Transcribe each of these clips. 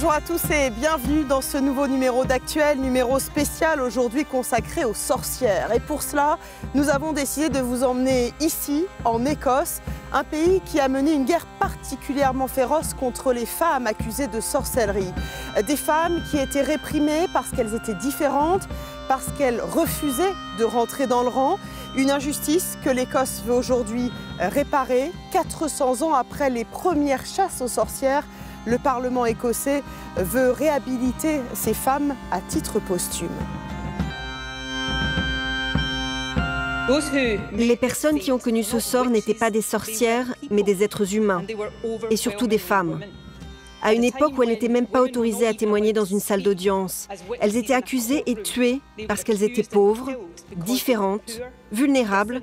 Bonjour à tous et bienvenue dans ce nouveau numéro d'Actuel, numéro spécial aujourd'hui consacré aux sorcières. Et pour cela, nous avons décidé de vous emmener ici, en Écosse, un pays qui a mené une guerre particulièrement féroce contre les femmes accusées de sorcellerie. Des femmes qui étaient réprimées parce qu'elles étaient différentes, parce qu'elles refusaient de rentrer dans le rang. Une injustice que l'Écosse veut aujourd'hui réparer. 400 ans après les premières chasses aux sorcières, le Parlement écossais veut réhabiliter ces femmes à titre posthume. Les personnes qui ont connu ce sort n'étaient pas des sorcières, mais des êtres humains, et surtout des femmes. À une époque où elles n'étaient même pas autorisées à témoigner dans une salle d'audience, elles étaient accusées et tuées parce qu'elles étaient pauvres, différentes, vulnérables,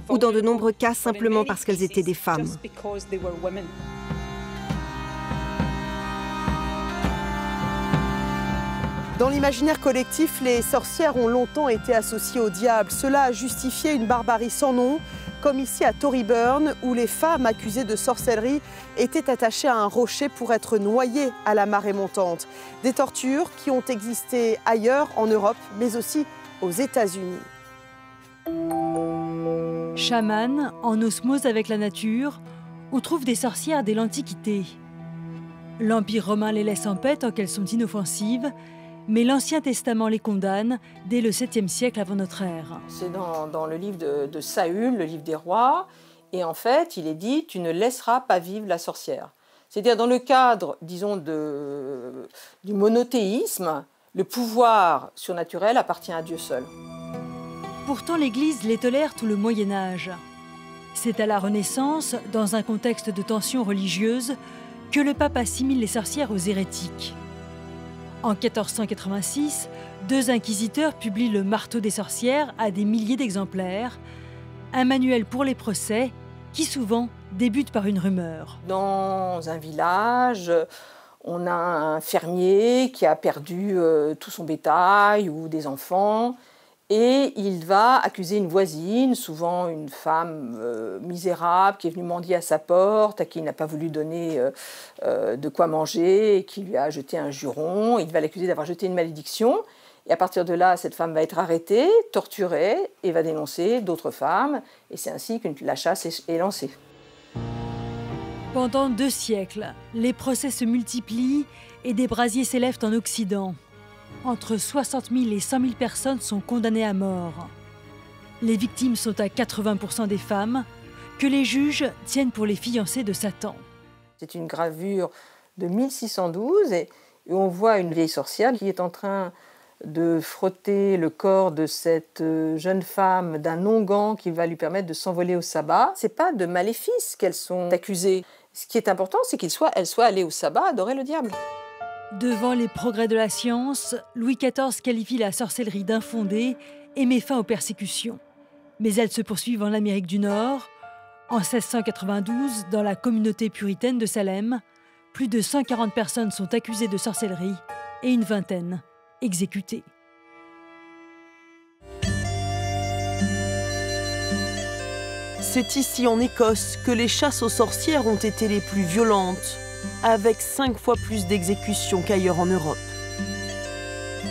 ou dans de nombreux cas simplement parce qu'elles étaient des femmes. Dans l'imaginaire collectif, les sorcières ont longtemps été associées au diable. Cela a justifié une barbarie sans nom, comme ici à Torryburn, où les femmes accusées de sorcellerie étaient attachées à un rocher pour être noyées à la marée montante. Des tortures qui ont existé ailleurs en Europe, mais aussi aux États-Unis. Chamanes, en osmose avec la nature, on trouve des sorcières dès l'Antiquité. L'Empire romain les laisse en paix tant qu'elles sont inoffensives, mais l'Ancien Testament les condamne dès le 7e siècle avant notre ère. C'est dans le livre de Saül, le livre des rois, et en fait, il est dit « tu ne laisseras pas vivre la sorcière ». C'est-à-dire dans le cadre, disons, du monothéisme, le pouvoir surnaturel appartient à Dieu seul. Pourtant, l'Église les tolère tout le Moyen-Âge. C'est à la Renaissance, dans un contexte de tensions religieuses, que le pape assimile les sorcières aux hérétiques. En 1486, 2 inquisiteurs publient le Marteau des sorcières à des milliers d'exemplaires, un manuel pour les procès qui souvent débute par une rumeur. Dans un village, on a un fermier qui a perdu tout son bétail ou des enfants et il va accuser une voisine, souvent une femme misérable qui est venue mendier à sa porte, à qui il n'a pas voulu donner de quoi manger et qui lui a jeté un juron. Il va l'accuser d'avoir jeté une malédiction. Et à partir de là, cette femme va être arrêtée, torturée et va dénoncer d'autres femmes. Et c'est ainsi que la chasse est lancée. Pendant 2 siècles, les procès se multiplient et des brasiers s'élèvent en Occident. Entre 60 000 et 100 000 personnes sont condamnées à mort. Les victimes sont à 80% des femmes, que les juges tiennent pour les fiancées de Satan. C'est une gravure de 1612 et on voit une vieille sorcière qui est en train de frotter le corps de cette jeune femme d'un onguent qui va lui permettre de s'envoler au sabbat. Ce n'est pas de maléfices qu'elles sont accusées. Ce qui est important, c'est qu'elles soient allées au sabbat adorer le diable. Devant les progrès de la science, Louis XIV qualifie la sorcellerie d'infondée et met fin aux persécutions. Mais elles se poursuivent en Amérique du Nord. En 1692, dans la communauté puritaine de Salem, plus de 140 personnes sont accusées de sorcellerie et une vingtaine exécutées. C'est ici en Écosse que les chasses aux sorcières ont été les plus violentes, avec 5 fois plus d'exécutions qu'ailleurs en Europe.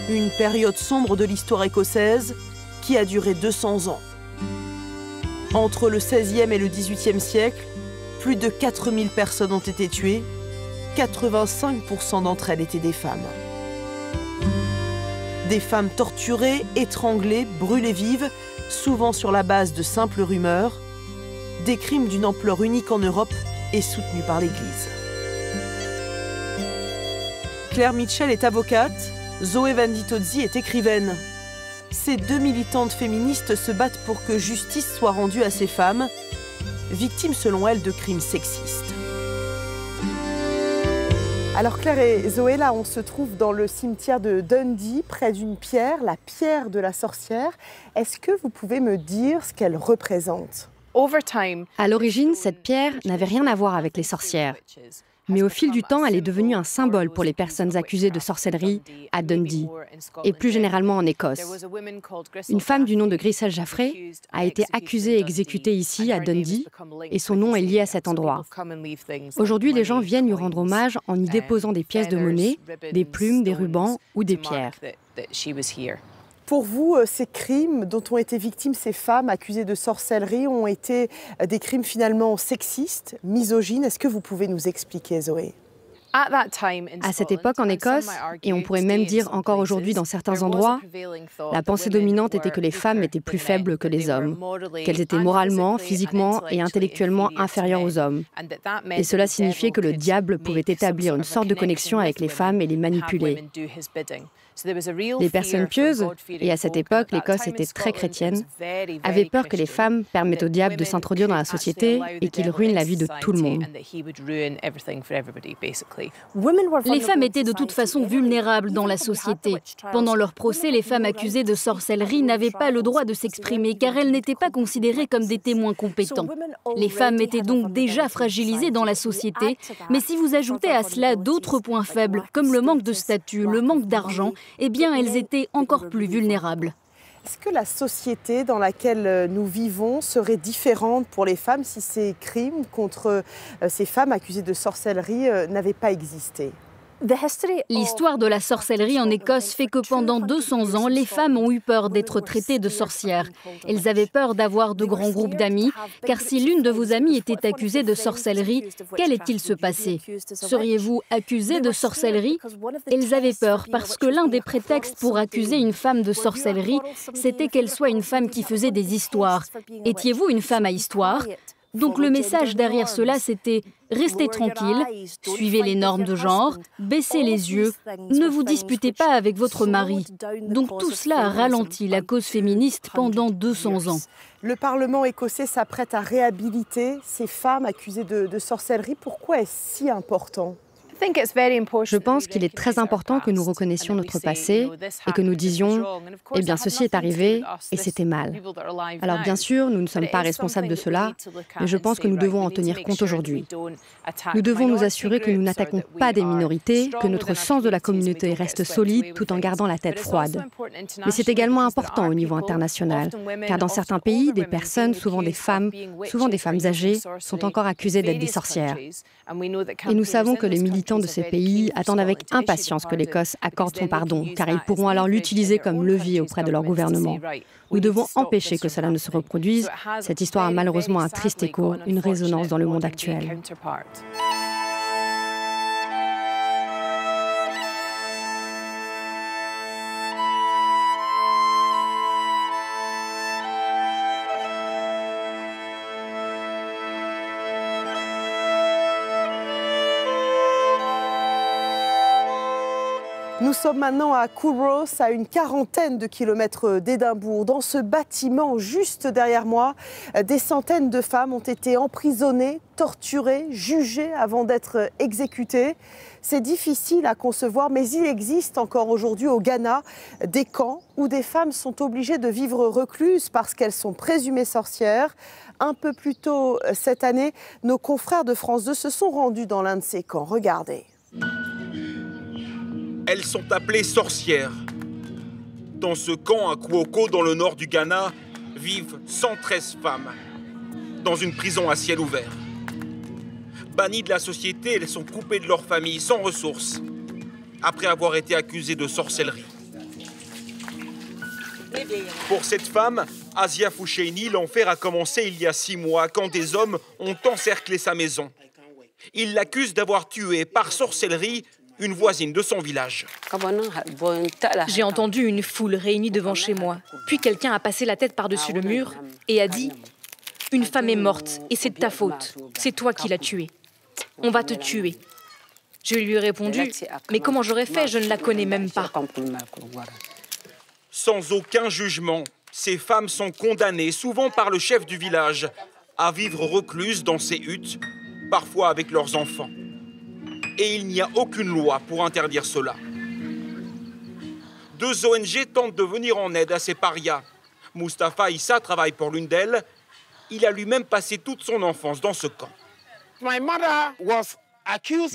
Une période sombre de l'histoire écossaise qui a duré 200 ans. Entre le XVIe et le XVIIIe siècle, plus de 4000 personnes ont été tuées, 85% d'entre elles étaient des femmes. Des femmes torturées, étranglées, brûlées vives, souvent sur la base de simples rumeurs, des crimes d'une ampleur unique en Europe et soutenus par l'Église. Claire Mitchell est avocate, Zoe Vanditozzi est écrivaine. Ces 2 militantes féministes se battent pour que justice soit rendue à ces femmes, victimes selon elles de crimes sexistes. Alors Claire et Zoé, là on se trouve dans le cimetière de Dundee, près d'une pierre, la pierre de la sorcière. Est-ce que vous pouvez me dire ce qu'elle représente ? À l'origine, cette pierre n'avait rien à voir avec les sorcières. Mais au fil du temps, elle est devenue un symbole pour les personnes accusées de sorcellerie à Dundee et plus généralement en Écosse. Une femme du nom de Grisel Jaffray a été accusée et exécutée ici à Dundee et son nom est lié à cet endroit. Aujourd'hui, les gens viennent lui rendre hommage en y déposant des pièces de monnaie, des plumes, des rubans ou des pierres. Pour vous, ces crimes dont ont été victimes ces femmes accusées de sorcellerie ont été des crimes finalement sexistes, misogynes. Est-ce que vous pouvez nous expliquer, Zoé ? À cette époque en Écosse, et on pourrait même dire encore aujourd'hui dans certains endroits, la pensée dominante était que les femmes étaient plus faibles que les hommes, qu'elles étaient moralement, physiquement et intellectuellement inférieures aux hommes. Et cela signifiait que le diable pouvait établir une sorte de connexion avec les femmes et les manipuler. Les personnes pieuses, et à cette époque l'Écosse était très chrétienne, avaient peur que les femmes permettent au diable de s'introduire dans la société et qu'il ruine la vie de tout le monde. Les femmes étaient de toute façon vulnérables dans la société. Pendant leur procès, les femmes accusées de sorcellerie n'avaient pas le droit de s'exprimer car elles n'étaient pas considérées comme des témoins compétents. Les femmes étaient donc déjà fragilisées dans la société, mais si vous ajoutez à cela d'autres points faibles, comme le manque de statut, le manque d'argent, eh bien elles étaient encore plus vulnérables. Est-ce que la société dans laquelle nous vivons serait différente pour les femmes si ces crimes contre ces femmes accusées de sorcellerie n'avaient pas existé ? L'histoire de la sorcellerie en Écosse fait que pendant 200 ans, les femmes ont eu peur d'être traitées de sorcières. Elles avaient peur d'avoir de grands groupes d'amis, car si l'une de vos amies était accusée de sorcellerie, qu'allait-il se passer? Seriez-vous accusée de sorcellerie? Elles avaient peur parce que l'un des prétextes pour accuser une femme de sorcellerie, c'était qu'elle soit une femme qui faisait des histoires. Étiez-vous une femme à histoire? Donc le message derrière cela, c'était « Restez tranquille, suivez les normes de genre, baissez les yeux, ne vous disputez pas avec votre mari ». Donc tout cela a ralenti la cause féministe pendant 200 ans. Le Parlement écossais s'apprête à réhabiliter ces femmes accusées de sorcellerie. Pourquoi est-ce si important ? Je pense qu'il est très important que nous reconnaissions notre passé et que nous disions « Eh bien, ceci est arrivé et c'était mal ». Alors bien sûr, nous ne sommes pas responsables de cela, mais je pense que nous devons en tenir compte aujourd'hui. Nous devons nous assurer que nous n'attaquons pas des minorités, que notre sens de la communauté reste solide tout en gardant la tête froide. Mais c'est également important au niveau international, car dans certains pays, des personnes, souvent des femmes âgées, sont encore accusées d'être des sorcières. Et nous savons que les militants de ces pays attendent avec impatience que l'Écosse accorde son pardon, car ils pourront alors l'utiliser comme levier auprès de leur gouvernement. Nous devons empêcher que cela ne se reproduise. Cette histoire a malheureusement un triste écho, une résonance dans le monde actuel. Nous sommes maintenant à Culross, à une quarantaine de kilomètres d'Édimbourg. Dans ce bâtiment, juste derrière moi, des centaines de femmes ont été emprisonnées, torturées, jugées avant d'être exécutées. C'est difficile à concevoir, mais il existe encore aujourd'hui au Ghana des camps où des femmes sont obligées de vivre recluses parce qu'elles sont présumées sorcières. Un peu plus tôt cette année, nos confrères de France 2 se sont rendus dans l'un de ces camps. Regardez. Elles sont appelées sorcières. Dans ce camp à Kuoko, dans le nord du Ghana, vivent 113 femmes, dans une prison à ciel ouvert. Bannies de la société, elles sont coupées de leur famille, sans ressources, après avoir été accusées de sorcellerie. Pour cette femme, Asia Foucheini, l'enfer a commencé il y a 6 mois, quand des hommes ont encerclé sa maison. Ils l'accusent d'avoir tué par sorcellerie une voisine de son village. J'ai entendu une foule réunie devant chez moi. Puis quelqu'un a passé la tête par-dessus le mur et a dit « Une femme est morte et c'est de ta faute. C'est toi qui l'as tuée. On va te tuer. » Je lui ai répondu « Mais comment j'aurais fait? Je ne la connais même pas. » Sans aucun jugement, ces femmes sont condamnées, souvent par le chef du village, à vivre recluses dans ces huttes, parfois avec leurs enfants. Et il n'y a aucune loi pour interdire cela. 2 ONG tentent de venir en aide à ces parias. Mustapha Issa travaille pour l'une d'elles. Il a lui-même passé toute son enfance dans ce camp.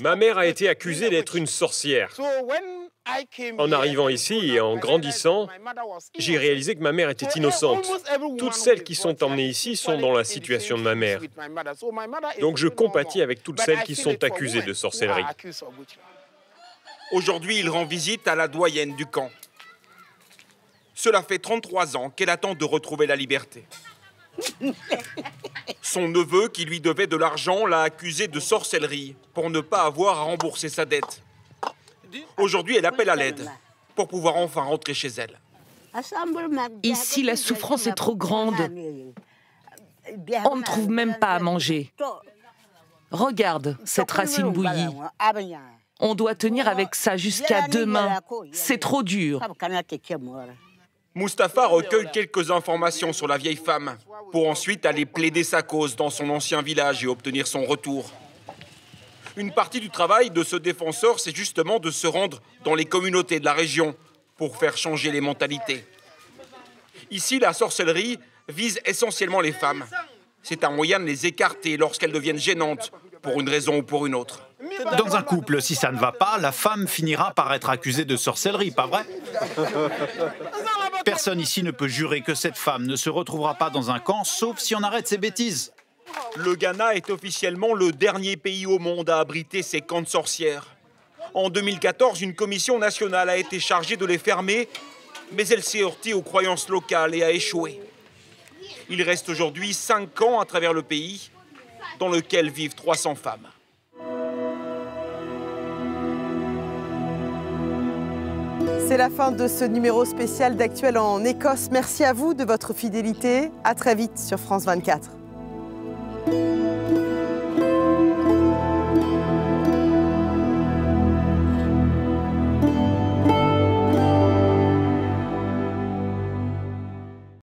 Ma mère a été accusée d'être une sorcière. En arrivant ici et en grandissant, j'ai réalisé que ma mère était innocente. Toutes celles qui sont emmenées ici sont dans la situation de ma mère. Donc je compatis avec toutes celles qui sont accusées de sorcellerie. Aujourd'hui, il rend visite à la doyenne du camp. Cela fait 33 ans qu'elle attend de retrouver la liberté. Son neveu, qui lui devait de l'argent, l'a accusée de sorcellerie pour ne pas avoir à rembourser sa dette. Aujourd'hui, elle appelle à l'aide pour pouvoir enfin rentrer chez elle. Ici, la souffrance est trop grande. On ne trouve même pas à manger. Regarde cette racine bouillie. On doit tenir avec ça jusqu'à demain. C'est trop dur. Mustapha recueille quelques informations sur la vieille femme pour ensuite aller plaider sa cause dans son ancien village et obtenir son retour. Une partie du travail de ce défenseur, c'est justement de se rendre dans les communautés de la région pour faire changer les mentalités. Ici, la sorcellerie vise essentiellement les femmes. C'est un moyen de les écarter lorsqu'elles deviennent gênantes, pour une raison ou pour une autre. Dans un couple, si ça ne va pas, la femme finira par être accusée de sorcellerie, pas vrai? Personne ici ne peut jurer que cette femme ne se retrouvera pas dans un camp, sauf si on arrête ses bêtises. Le Ghana est officiellement le dernier pays au monde à abriter ces camps de sorcières. En 2014, une commission nationale a été chargée de les fermer, mais elle s'est heurtée aux croyances locales et a échoué. Il reste aujourd'hui 5 camps à travers le pays, dans lesquels vivent 300 femmes. C'est la fin de ce numéro spécial d'Actuel en Écosse. Merci à vous de votre fidélité. À très vite sur France 24.